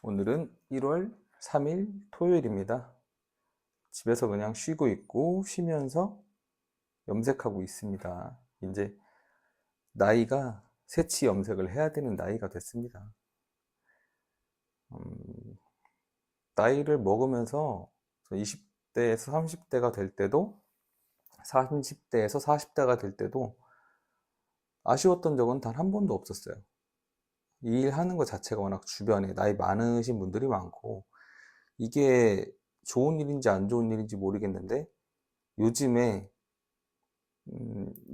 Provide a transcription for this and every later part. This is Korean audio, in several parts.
오늘은 1월 3일 토요일입니다. 집에서 그냥 쉬고 있고 쉬면서 염색하고 있습니다. 이제 나이가 새치 염색을 해야 되는 나이가 됐습니다. 나이를 먹으면서 20대에서 30대가 될 때도 30대에서 40대가 될 때도 아쉬웠던 적은 단 한 번도 없었어요. 이 일 하는 것 자체가 워낙 주변에 나이 많으신 분들이 많고 이게 좋은 일인지 안 좋은 일인지 모르겠는데 요즘에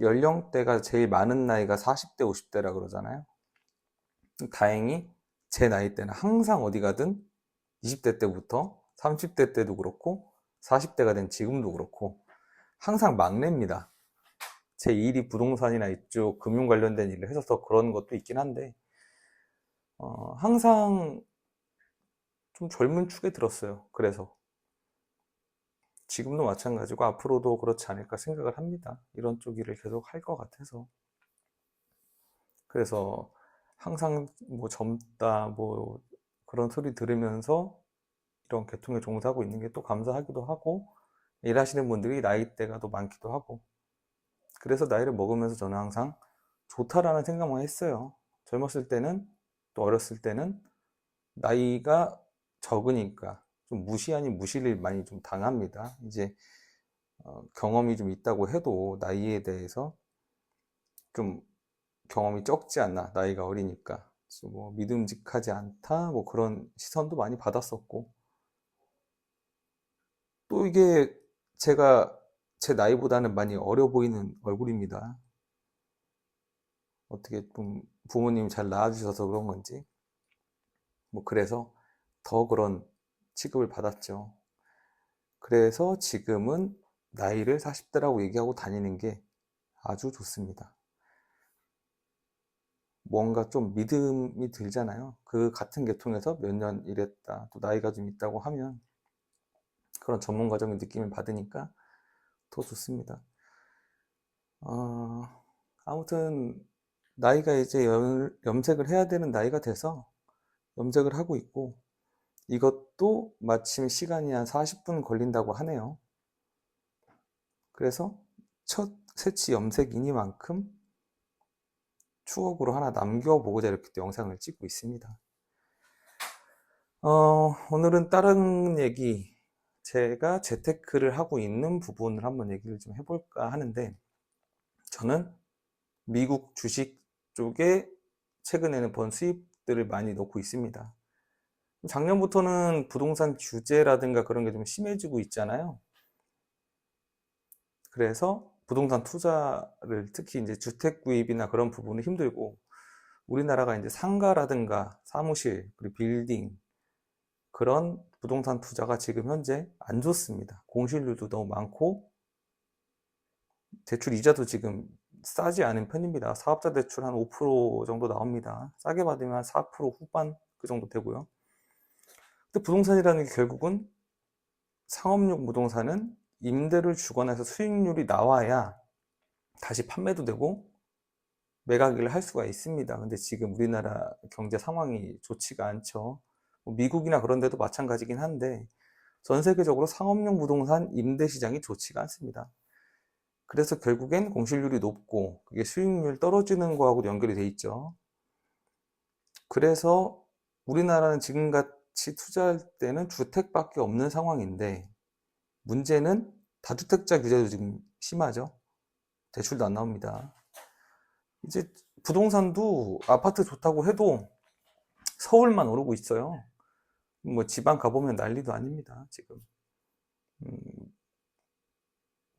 연령대가 제일 많은 나이가 40대, 50대라 그러잖아요. 다행히 제 나이 때는 항상 어디 가든 20대 때부터 30대 때도 그렇고 40대가 된 지금도 그렇고 항상 막내입니다. 제 일이 부동산이나 이쪽 금융 관련된 일을 해서 그런 것도 있긴 한데 항상 좀 젊은 축에 들었어요. 그래서 지금도 마찬가지고 앞으로도 그렇지 않을까 생각을 합니다. 이런 쪽 일을 계속 할 것 같아서. 그래서 항상 뭐 젊다 뭐 그런 소리 들으면서 이런 계통에 종사하고 있는 게 또 감사하기도 하고 일하시는 분들이 나이대가 더 많기도 하고 그래서 나이를 먹으면서 저는 항상 좋다라는 생각만 했어요. 젊었을 때는 또 어렸을 때는 나이가 적으니까 좀 무시 아닌 무시를 많이 좀 당합니다. 이제 경험이 좀 있다고 해도 나이에 대해서 좀 경험이 적지 않나, 나이가 어리니까. 그래서 뭐 믿음직하지 않다, 뭐 그런 시선도 많이 받았었고. 또 이게 제가 제 나이보다는 많이 어려 보이는 얼굴입니다. 어떻게 좀 부모님이 잘 낳아주셔서 그런 건지. 뭐 그래서 더 그런 취급을 받았죠. 그래서 지금은 나이를 40대라고 얘기하고 다니는 게 아주 좋습니다. 뭔가 좀 믿음이 들잖아요. 그 같은 계통에서 몇 년 일했다, 또 나이가 좀 있다고 하면 그런 전문가적인 느낌을 받으니까 더 좋습니다. 어, 아무튼 나이가 이제 염색을 해야 되는 나이가 돼서 염색을 하고 있고 이것도 마침 시간이 한 40분 걸린다고 하네요. 그래서 첫 새치 염색이니만큼 추억으로 하나 남겨보고자 이렇게 또 영상을 찍고 있습니다. 오늘은 다른 얘기, 제가 재테크를 하고 있는 부분을 한번 얘기를 좀 해볼까 하는데, 저는 미국 주식 쪽에 최근에는 번 수입들을 많이 넣고 있습니다. 작년부터는 부동산 규제라든가 그런 게 좀 심해지고 있잖아요. 그래서 부동산 투자를 특히 이제 주택 구입이나 그런 부분은 힘들고, 우리나라가 이제 상가라든가 사무실, 그리고 빌딩, 그런 부동산 투자가 지금 현재 안 좋습니다. 공실률도 너무 많고 대출 이자도 지금 싸지 않은 편입니다. 사업자 대출 한 5% 정도 나옵니다. 싸게 받으면 4% 후반 그 정도 되고요. 근데 부동산이라는 게 결국은 상업용 부동산은 임대를 주거나 해서 수익률이 나와야 다시 판매도 되고 매각을 할 수가 있습니다. 근데 지금 우리나라 경제 상황이 좋지가 않죠. 뭐 미국이나 그런 데도 마찬가지긴 한데 전 세계적으로 상업용 부동산 임대 시장이 좋지가 않습니다. 그래서 결국엔 공실률이 높고 그게 수익률 떨어지는 거하고도 연결이 돼 있죠. 그래서 우리나라는 지금같이 투자할 때는 주택밖에 없는 상황인데 문제는 다주택자 규제도 지금 심하죠. 대출도 안 나옵니다. 이제 부동산도 아파트 좋다고 해도 서울만 오르고 있어요. 뭐 지방 가보면 난리도 아닙니다. 지금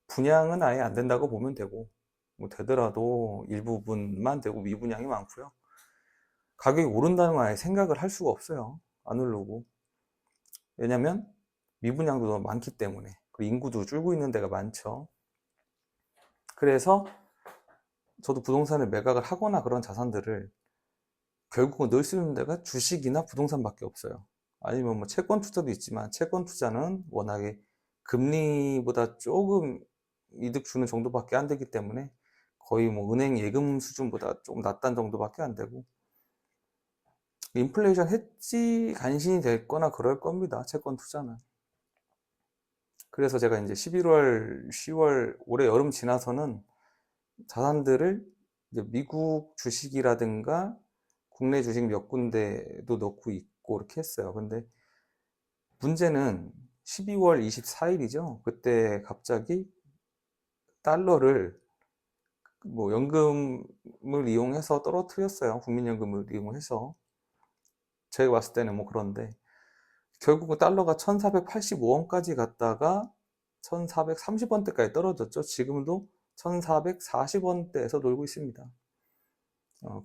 분양은 아예 안 된다고 보면 되고 뭐 되더라도 일부분만 되고 미분양이 많고요. 가격이 오른다는 건 아예 생각을 할 수가 없어요. 안 오르고. 왜냐면 미분양도 너무 많기 때문에. 그리고 인구도 줄고 있는 데가 많죠. 그래서 저도 부동산을 매각을 하거나 그런 자산들을 결국은 넣을 수 있는 데가 주식이나 부동산밖에 없어요. 아니면 뭐 채권 투자도 있지만 채권 투자는 워낙에 금리보다 조금 이득 주는 정도밖에 안 되기 때문에 거의 뭐 은행 예금 수준보다 조금 낮다는 정도밖에 안 되고 인플레이션 해지 간신히 될 거나 그럴 겁니다. 채권 투자는. 그래서 제가 이제 11월, 10월, 올해 여름 지나서는 자산들을 이제 미국 주식이라든가 국내 주식 몇 군데도 넣고 있고 이렇게 했어요. 근데 문제는 12월 24일이죠. 그때 갑자기 달러를 뭐 연금을 이용해서 떨어뜨렸어요. 국민연금을 이용해서. 제가 봤을 때는 뭐 그런데 결국은 달러가 1485원까지 갔다가 1430원대까지 떨어졌죠. 지금도 1440원대에서 놀고 있습니다.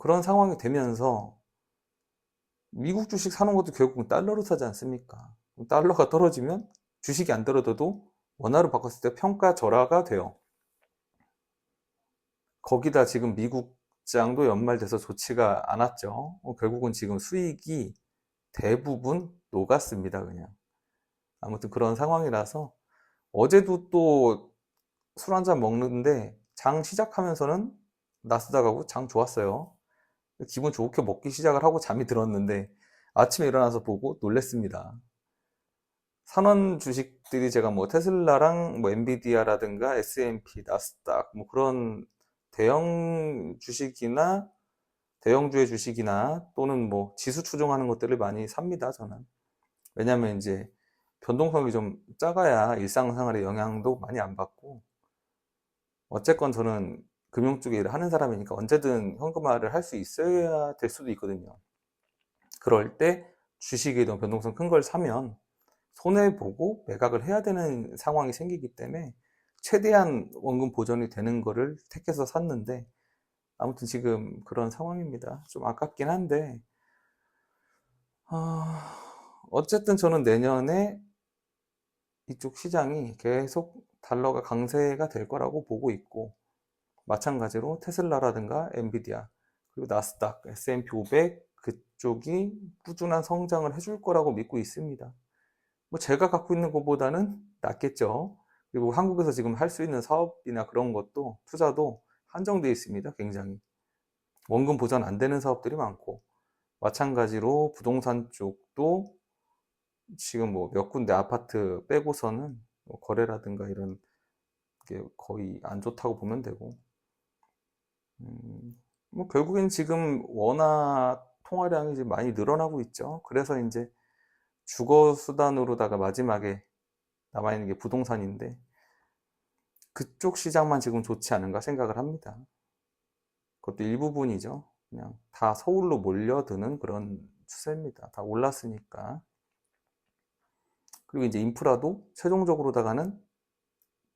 그런 상황이 되면서 미국 주식 사는 것도 결국은 달러로 사지 않습니까? 달러가 떨어지면 주식이 안 떨어져도 원화로 바꿨을 때 평가절하가 돼요. 거기다 지금 미국장도 연말돼서 좋지가 않았죠. 결국은 지금 수익이 대부분 녹았습니다, 그냥. 아무튼 그런 상황이라서 어제도 또 술 한잔 먹는데 장 시작하면서는 나스닥하고 장 좋았어요. 기분 좋게 먹기 시작을 하고 잠이 들었는데 아침에 일어나서 보고 놀랬습니다. 산원 주식들이 제가 뭐 테슬라랑 뭐 엔비디아라든가 S&P, 나스닥 뭐 그런 대형 주식이나 대형주의 주식이나 또는 뭐 지수 추종하는 것들을 많이 삽니다, 저는. 왜냐면 이제 변동성이 좀 작아야 일상생활에 영향도 많이 안 받고, 어쨌건 저는 금융 쪽에 일을 하는 사람이니까 언제든 현금화를 할 수 있어야 될 수도 있거든요. 그럴 때 주식에도 변동성 큰 걸 사면 손해보고 매각을 해야 되는 상황이 생기기 때문에 최대한 원금 보전이 되는 거를 택해서 샀는데, 아무튼 지금 그런 상황입니다. 좀 아깝긴 한데, 어쨌든 저는 내년에 이쪽 시장이 계속 달러가 강세가 될 거라고 보고 있고, 마찬가지로 테슬라라든가 엔비디아, 그리고 나스닥, S&P 500 그쪽이 꾸준한 성장을 해줄 거라고 믿고 있습니다. 뭐 제가 갖고 있는 것보다는 낫겠죠. 그리고 한국에서 지금 할 수 있는 사업이나 그런 것도 투자도 한정되어 있습니다. 굉장히 원금 보전 안 되는 사업들이 많고, 마찬가지로 부동산 쪽도 지금 뭐 몇 군데 아파트 빼고서는 뭐 거래라든가 이런 게 거의 안 좋다고 보면 되고, 뭐 결국엔 지금 원화 통화량이 지금 많이 늘어나고 있죠. 그래서 이제 주거 수단으로다가 마지막에 남아있는 게 부동산인데, 그쪽 시장만 지금 좋지 않은가 생각을 합니다. 그것도 일부분이죠. 그냥 다 서울로 몰려드는 그런 추세입니다. 다 올랐으니까. 그리고 이제 인프라도 최종적으로다가는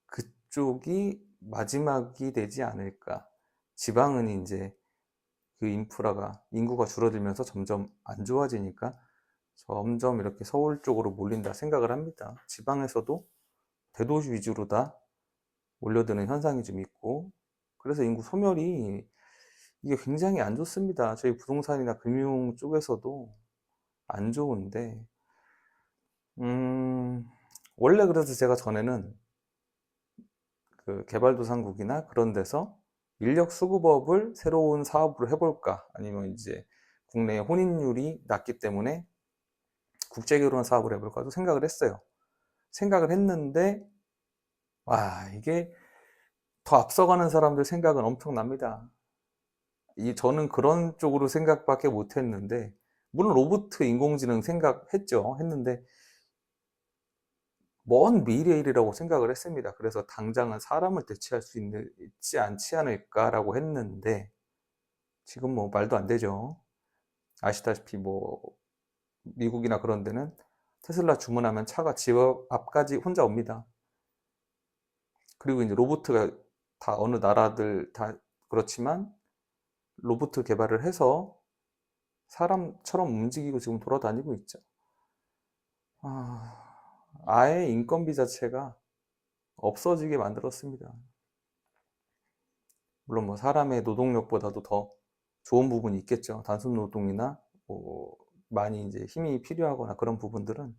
그쪽이 마지막이 되지 않을까. 지방은 이제 그 인프라가 인구가 줄어들면서 점점 안 좋아지니까 점점 이렇게 서울 쪽으로 몰린다 생각을 합니다. 지방에서도 대도시 위주로 다 몰려드는 현상이 좀 있고, 그래서 인구 소멸이 이게 굉장히 안 좋습니다. 저희 부동산이나 금융 쪽에서도 안 좋은데, 원래 그래서 제가 전에는 그 개발도상국이나 그런 데서 인력 수급업을 새로운 사업으로 해볼까, 아니면 이제 국내 혼인율이 낮기 때문에 국제결혼 사업을 해볼까도 생각을 했어요. 생각을 했는데, 와, 이게 더 앞서가는 사람들 생각은 엄청납니다. 저는 그런 쪽으로 생각밖에 못 했는데, 물론 로봇 인공지능 생각했죠. 했는데, 먼 미래 일이라고 생각을 했습니다. 그래서 당장은 사람을 대체할 수 있지 않지 않을까라고 했는데, 지금 뭐 말도 안 되죠. 아시다시피 뭐, 미국이나 그런 데는 테슬라 주문하면 차가 집 앞까지 혼자 옵니다. 그리고 이제 로봇가 다 어느 나라들 다 그렇지만 로봇 개발을 해서 사람처럼 움직이고 지금 돌아다니고 있죠. 아예 인건비 자체가 없어지게 만들었습니다. 물론 뭐 사람의 노동력보다도 더 좋은 부분이 있겠죠. 단순 노동이나 뭐 많이 이제 힘이 필요하거나 그런 부분들은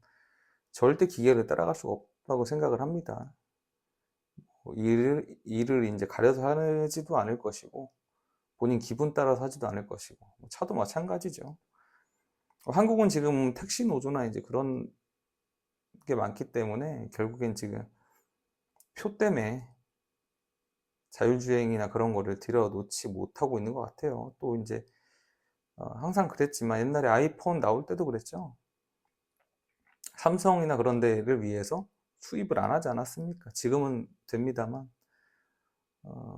절대 기계를 따라갈 수가 없다고 생각을 합니다. 일을 이제 가려서 하지도 않을 것이고, 본인 기분 따라서 하지도 않을 것이고, 차도 마찬가지죠. 한국은 지금 택시 노조나 이제 그런 게 많기 때문에 결국엔 지금 표 때문에 자율주행이나 그런 거를 들여놓지 못하고 있는 것 같아요. 또 이제 항상 그랬지만 옛날에 아이폰 나올 때도 그랬죠. 삼성이나 그런 데를 위해서 수입을 안 하지 않았습니까? 지금은 됩니다만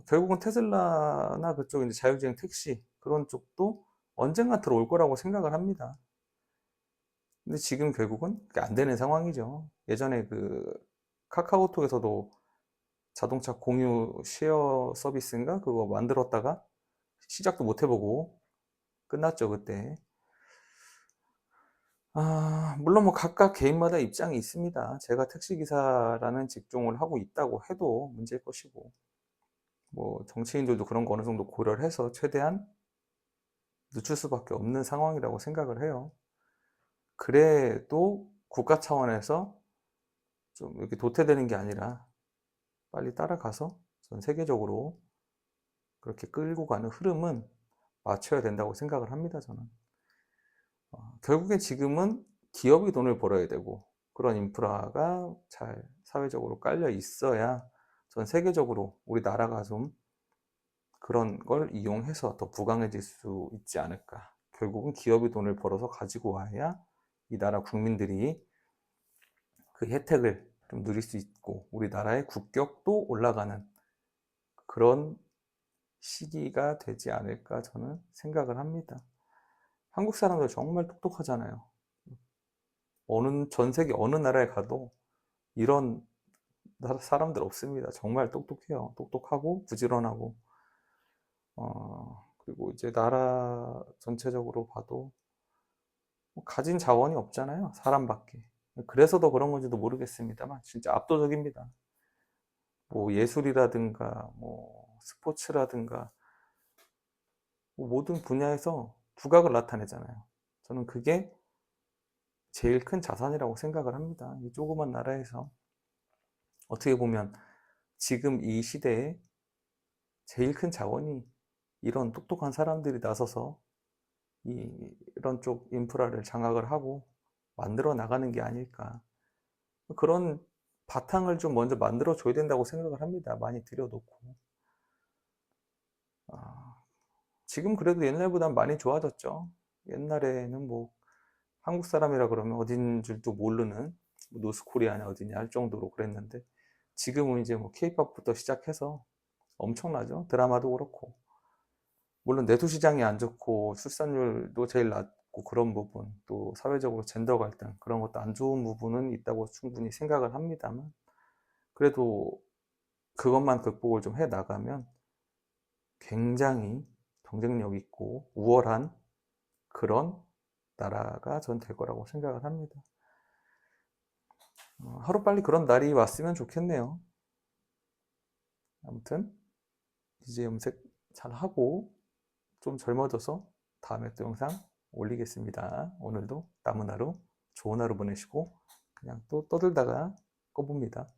결국은 테슬라나 그쪽 이제 자율주행 택시 그런 쪽도 언젠가 들어올 거라고 생각을 합니다. 근데 지금 결국은 그게 안 되는 상황이죠. 예전에 그 카카오톡에서도 자동차 공유 쉐어 서비스인가 그거 만들었다가 시작도 못 해보고 끝났죠 그때. 물론 뭐 각각 개인마다 입장이 있습니다. 제가 택시기사라는 직종을 하고 있다고 해도 문제일 것이고, 뭐 정치인들도 그런 거 어느 정도 고려를 해서 최대한 늦출 수밖에 없는 상황이라고 생각을 해요. 그래도 국가 차원에서 좀 이렇게 도태되는 게 아니라 빨리 따라가서 전 세계적으로 그렇게 끌고 가는 흐름은 맞춰야 된다고 생각을 합니다, 저는. 결국엔 지금은 기업이 돈을 벌어야 되고 그런 인프라가 잘 사회적으로 깔려 있어야 전 세계적으로 우리 나라가 좀 그런 걸 이용해서 더 부강해질 수 있지 않을까. 결국은 기업이 돈을 벌어서 가지고 와야 이 나라 국민들이 그 혜택을 좀 누릴 수 있고 우리나라의 국격도 올라가는 그런 시기가 되지 않을까 저는 생각을 합니다. 한국 사람들 정말 똑똑하잖아요. 전 세계 어느 나라에 가도 이런 사람들 없습니다. 정말 똑똑해요. 똑똑하고 부지런하고 그리고 이제 나라 전체적으로 봐도 뭐 가진 자원이 없잖아요. 사람밖에. 그래서 더 그런 건지도 모르겠습니다만 진짜 압도적입니다. 뭐 예술이라든가 뭐 스포츠라든가 뭐 모든 분야에서 두각을 나타내잖아요. 저는 그게 제일 큰 자산이라고 생각을 합니다. 이 조그만 나라에서 어떻게 보면 지금 이 시대에 제일 큰 자원이 이런 똑똑한 사람들이 나서서 이런 쪽 인프라를 장악을 하고 만들어 나가는 게 아닐까. 그런 바탕을 좀 먼저 만들어 줘야 된다고 생각을 합니다. 많이 들여놓고. 지금 그래도 옛날보다 많이 좋아졌죠. 옛날에는 뭐 한국 사람이라 그러면 어딘 줄도 모르는 뭐 노스코리아냐 어디냐 할 정도로 그랬는데 지금은 이제 뭐 케이팝부터 시작해서 엄청나죠. 드라마도 그렇고. 물론 내수 시장이 안 좋고 출산율도 제일 낮고 그런 부분 또 사회적으로 젠더 갈등 그런 것도 안 좋은 부분은 있다고 충분히 생각을 합니다만 그래도 그것만 극복을 좀 해 나가면 굉장히 경쟁력 있고 우월한 그런 나라가 전 될 거라고 생각을 합니다. 하루빨리 그런 날이 왔으면 좋겠네요. 아무튼 이제 염색 잘 하고 좀 젊어져서 다음에 또 영상 올리겠습니다. 오늘도 남은 하루 좋은 하루 보내시고 그냥 또 떠들다가 꺼봅니다.